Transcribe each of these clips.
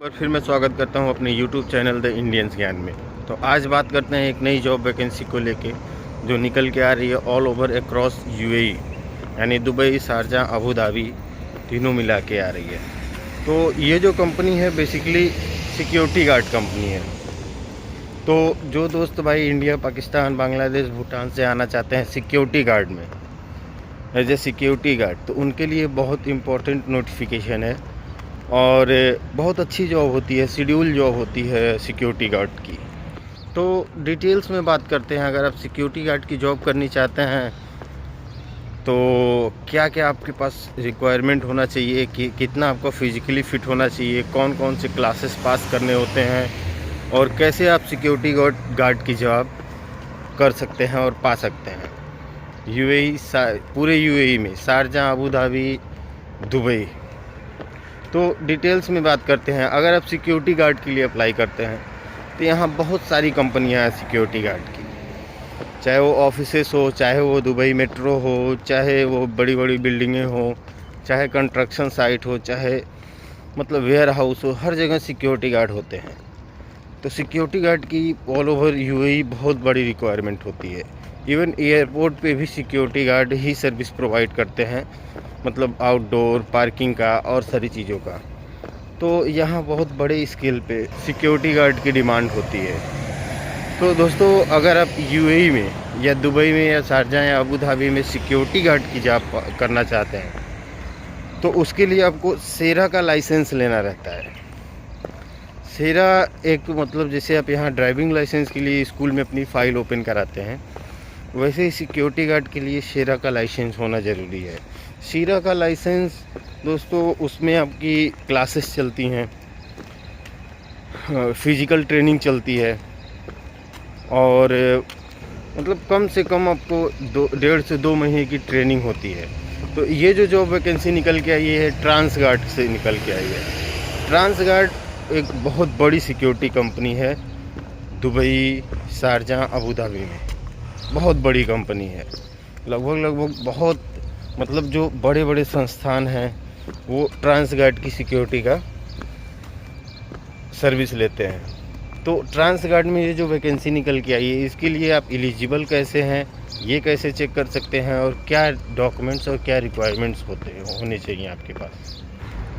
बार फिर मैं स्वागत करता हूं अपने YouTube चैनल द इंडियंस ज्ञान में। तो आज बात करते हैं एक नई जॉब वैकेंसी को लेके जो निकल के आ रही है ऑल ओवर अक्रॉस यूएई, यानी दुबई, शारजाह, अबू धाबी तीनों मिला के आ रही है। तो ये जो कंपनी है बेसिकली सिक्योरिटी गार्ड कंपनी है। तो जो दोस्त भाई इंडिया, पाकिस्तान, बांग्लादेश, भूटान से आना चाहते हैं सिक्योरिटी गार्ड में एज ए सिक्योरिटी गार्ड, तो उनके लिए बहुत इम्पोर्टेंट नोटिफिकेशन है और बहुत अच्छी जॉब होती है, शेड्यूल जॉब होती है सिक्योरिटी गार्ड की। तो डिटेल्स में बात करते हैं। अगर आप सिक्योरिटी गार्ड की जॉब करनी चाहते हैं तो क्या क्या आपके पास रिक्वायरमेंट होना चाहिए, कि कितना आपको फिजिकली फ़िट होना चाहिए, कौन कौन से क्लासेस पास करने होते हैं और कैसे आप सिक्योरिटी गार्ड की जॉब कर सकते हैं और पा सकते हैं यूएई, पूरे यूएई में, शारजाह, अबू धाबी, दुबई। तो डिटेल्स में बात करते हैं। अगर आप सिक्योरिटी गार्ड के लिए अप्लाई करते हैं तो यहाँ बहुत सारी कंपनियाँ हैं सिक्योरिटी गार्ड की, चाहे वो ऑफिसेस हो, चाहे वो दुबई मेट्रो हो, चाहे वो बड़ी बड़ी बिल्डिंगें हो, चाहे कंस्ट्रक्शन साइट हो, चाहे मतलब वेयर हाउस हो, हर जगह सिक्योरिटी गार्ड होते हैं। तो सिक्योरिटी गार्ड की ऑल ओवर यूएई बहुत बड़ी रिक्वायरमेंट होती है। इवन एयरपोर्ट पे भी सिक्योरिटी गार्ड ही सर्विस प्रोवाइड करते हैं, मतलब आउटडोर, पार्किंग का और सारी चीज़ों का। तो यहाँ बहुत बड़े स्केल पे सिक्योरिटी गार्ड की डिमांड होती है। तो दोस्तों, अगर आप यूएई में या दुबई में या शारजाह या अबू धाबी में सिक्योरिटी गार्ड की जॉब करना चाहते हैं तो उसके लिए आपको सेरा का लाइसेंस लेना रहता है। सेरा एक मतलब जैसे आप यहाँ ड्राइविंग लाइसेंस के लिए स्कूल में अपनी फ़ाइल ओपन कराते हैं, वैसे ही सिक्योरिटी गार्ड के लिए सेरा का लाइसेंस होना ज़रूरी है। सेरा का लाइसेंस दोस्तों, उसमें आपकी क्लासेस चलती हैं, फिज़िकल ट्रेनिंग चलती है और मतलब कम से कम आपको 1.5 से 2 महीने की ट्रेनिंग होती है। तो ये जो जॉब वैकेंसी निकल के आई है ट्रांस गार्ड से निकल के आई है। ट्रांस गार्ड एक बहुत बड़ी सिक्योरिटी कंपनी है दुबई, शारजाह, अबू धाबी में, बहुत बड़ी कंपनी है। लगभग बहुत मतलब जो बड़े बड़े संस्थान हैं वो ट्रांस गार्ड की सिक्योरिटी का सर्विस लेते हैं। तो ट्रांस गार्ड में ये जो वैकेंसी निकल के आई है, इसके लिए आप एलिजिबल कैसे हैं, ये कैसे चेक कर सकते हैं और क्या डॉक्यूमेंट्स और क्या रिक्वायरमेंट्स होने चाहिए आपके पास।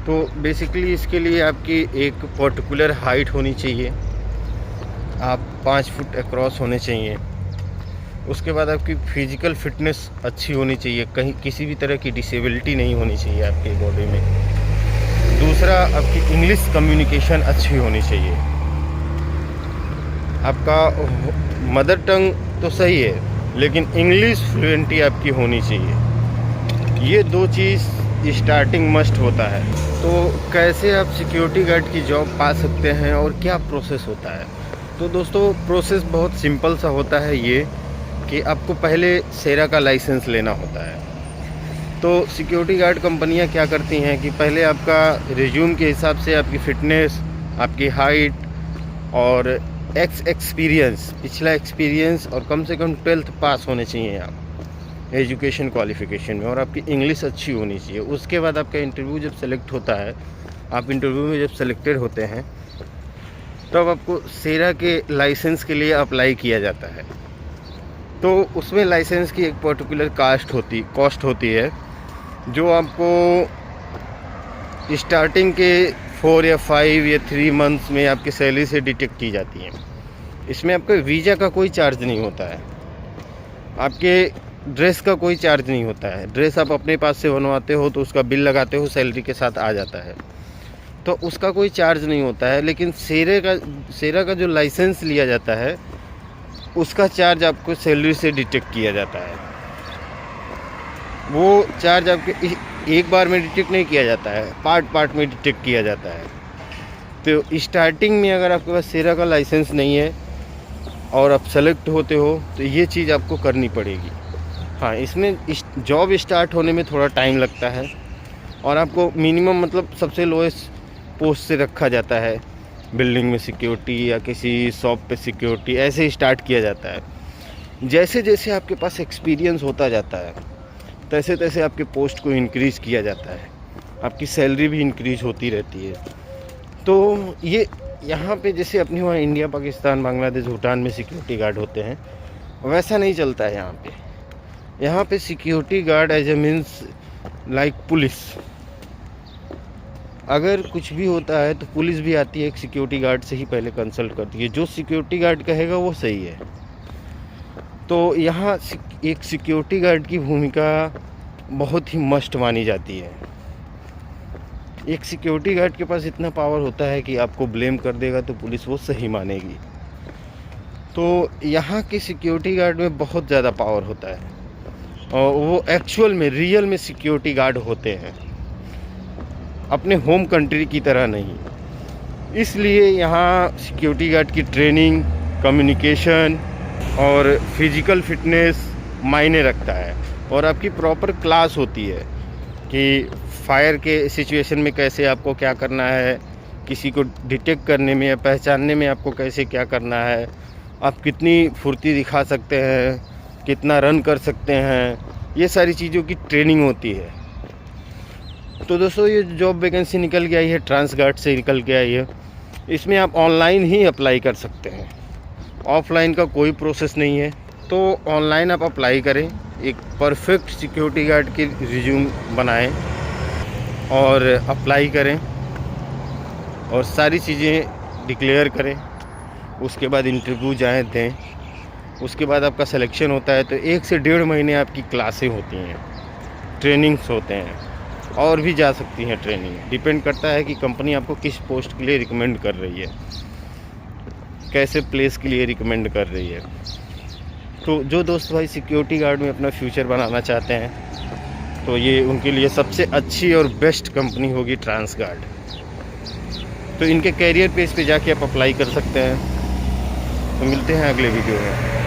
तो बेसिकली इसके लिए आपकी एक पर्टिकुलर हाइट होनी चाहिए, आप 5 फुट अक्रॉस होने चाहिए। उसके बाद आपकी फ़िज़िकल फ़िटनेस अच्छी होनी चाहिए, कहीं किसी भी तरह की डिसेबिलिटी नहीं होनी चाहिए आपकी बॉडी में। दूसरा, आपकी इंग्लिश कम्युनिकेशन अच्छी होनी चाहिए। आपका मदर टंग तो सही है लेकिन इंग्लिश फ्लुएंटी आपकी होनी चाहिए। ये 2 चीज़ स्टार्टिंग मस्ट होता है। तो कैसे आप सिक्योरिटी गार्ड की जॉब पा सकते हैं और क्या प्रोसेस होता है? तो दोस्तों, प्रोसेस बहुत सिंपल सा होता है, ये कि आपको पहले सेरा का लाइसेंस लेना होता है। तो सिक्योरिटी गार्ड कंपनियां क्या करती हैं कि पहले आपका रिज्यूम के हिसाब से आपकी फ़िटनेस, आपकी हाइट और एक्सपीरियंस, पिछला एक्सपीरियंस और कम से कम 12th पास होने चाहिए आप एजुकेशन क्वालिफ़िकेशन में, और आपकी इंग्लिश अच्छी होनी चाहिए। उसके बाद आपका इंटरव्यू जब सेलेक्ट होता है, आप इंटरव्यू में जब सेलेक्टेड होते हैं तब आपको सेरा के लाइसेंस के लिए अप्लाई किया जाता है। तो उसमें लाइसेंस की एक पर्टिकुलर कॉस्ट होती है जो आपको स्टार्टिंग के 4 या 5 या 3 मंथ्स में आपकी सैलरी से डिडक्ट की जाती है। इसमें आपके वीज़ा का कोई चार्ज नहीं होता है, आपके ड्रेस का कोई चार्ज नहीं होता है। ड्रेस आप अपने पास से बनवाते हो तो उसका बिल लगाते हो, सैलरी के साथ आ जाता है, तो उसका कोई चार्ज नहीं होता है। लेकिन सेरा का जो लाइसेंस लिया जाता है उसका चार्ज आपको सैलरी से डिडक्ट किया जाता है। वो चार्ज आपके एक बार में डिडक्ट नहीं किया जाता है, पार्ट में डिडक्ट किया जाता है। तो स्टार्टिंग में अगर आपके पास सेरा का लाइसेंस नहीं है और आप सेलेक्ट होते हो तो ये चीज़ आपको करनी पड़ेगी। हाँ, इसमें जॉब स्टार्ट होने में थोड़ा टाइम लगता है और आपको मिनिमम मतलब सबसे लोएस्ट पोस्ट से रखा जाता है, बिल्डिंग में सिक्योरिटी या किसी शॉप पे सिक्योरिटी, ऐसे ही स्टार्ट किया जाता है। जैसे जैसे आपके पास एक्सपीरियंस होता जाता है तैसे तैसे आपके पोस्ट को इंक्रीज़ किया जाता है, आपकी सैलरी भी इंक्रीज़ होती रहती है। तो ये यहाँ पे जैसे अपने वहाँ इंडिया, पाकिस्तान, बांग्लादेश, भूटान में सिक्योरिटी गार्ड होते हैं, वैसा नहीं चलता है यहाँ पे। यहाँ पे security guard as a means like police. अगर कुछ भी होता है तो पुलिस भी आती है, एक सिक्योरिटी गार्ड से ही पहले कंसल्ट करती है, जो सिक्योरिटी गार्ड कहेगा वो सही है। तो यहाँ एक सिक्योरिटी गार्ड की भूमिका बहुत ही मस्ट मानी जाती है। एक सिक्योरिटी गार्ड के पास इतना पावर होता है कि आपको ब्लेम कर देगा तो पुलिस वो सही मानेगी। तो यहाँ के सिक्योरिटी गार्ड में बहुत ज़्यादा पावर होता है और वो एक्चुअल में रियल में सिक्योरिटी गार्ड होते हैं, अपने होम कंट्री की तरह नहीं। इसलिए यहाँ सिक्योरिटी गार्ड की ट्रेनिंग, कम्युनिकेशन और फिज़िकल फिटनेस मायने रखता है। और आपकी प्रॉपर क्लास होती है कि फायर के सिचुएशन में कैसे आपको क्या करना है, किसी को डिटेक्ट करने में या पहचानने में आपको कैसे क्या करना है, आप कितनी फुर्ती दिखा सकते हैं, कितना रन कर सकते हैं, ये सारी चीज़ों की ट्रेनिंग होती है। तो दोस्तों ये जॉब वैकेंसी निकल के आई है, ट्रांस गार्ड से निकल के आई है। इसमें आप ऑनलाइन ही अप्लाई कर सकते हैं, ऑफलाइन का कोई प्रोसेस नहीं है। तो ऑनलाइन आप अप्लाई करें, एक परफेक्ट सिक्योरिटी गार्ड की रिज्यूम बनाएं और अप्लाई करें और सारी चीज़ें डिक्लेयर करें। उसके बाद इंटरव्यू जाएँ दें, उसके बाद आपका सिलेक्शन होता है तो 1 से 1.5 महीने आपकी क्लासें होती हैं, ट्रेनिंग्स होते हैं, और भी जा सकती हैं ट्रेनिंग। डिपेंड करता है कि कंपनी आपको किस पोस्ट के लिए रिकमेंड कर रही है, कैसे प्लेस के लिए रिकमेंड कर रही है। तो जो दोस्त भाई सिक्योरिटी गार्ड में अपना फ्यूचर बनाना चाहते हैं तो ये उनके लिए सबसे अच्छी और बेस्ट कंपनी होगी ट्रांस गार्ड। तो इनके कैरियर पेज पे जाके आप अप्लाई कर सकते हैं। तो मिलते हैं अगले वीडियो में।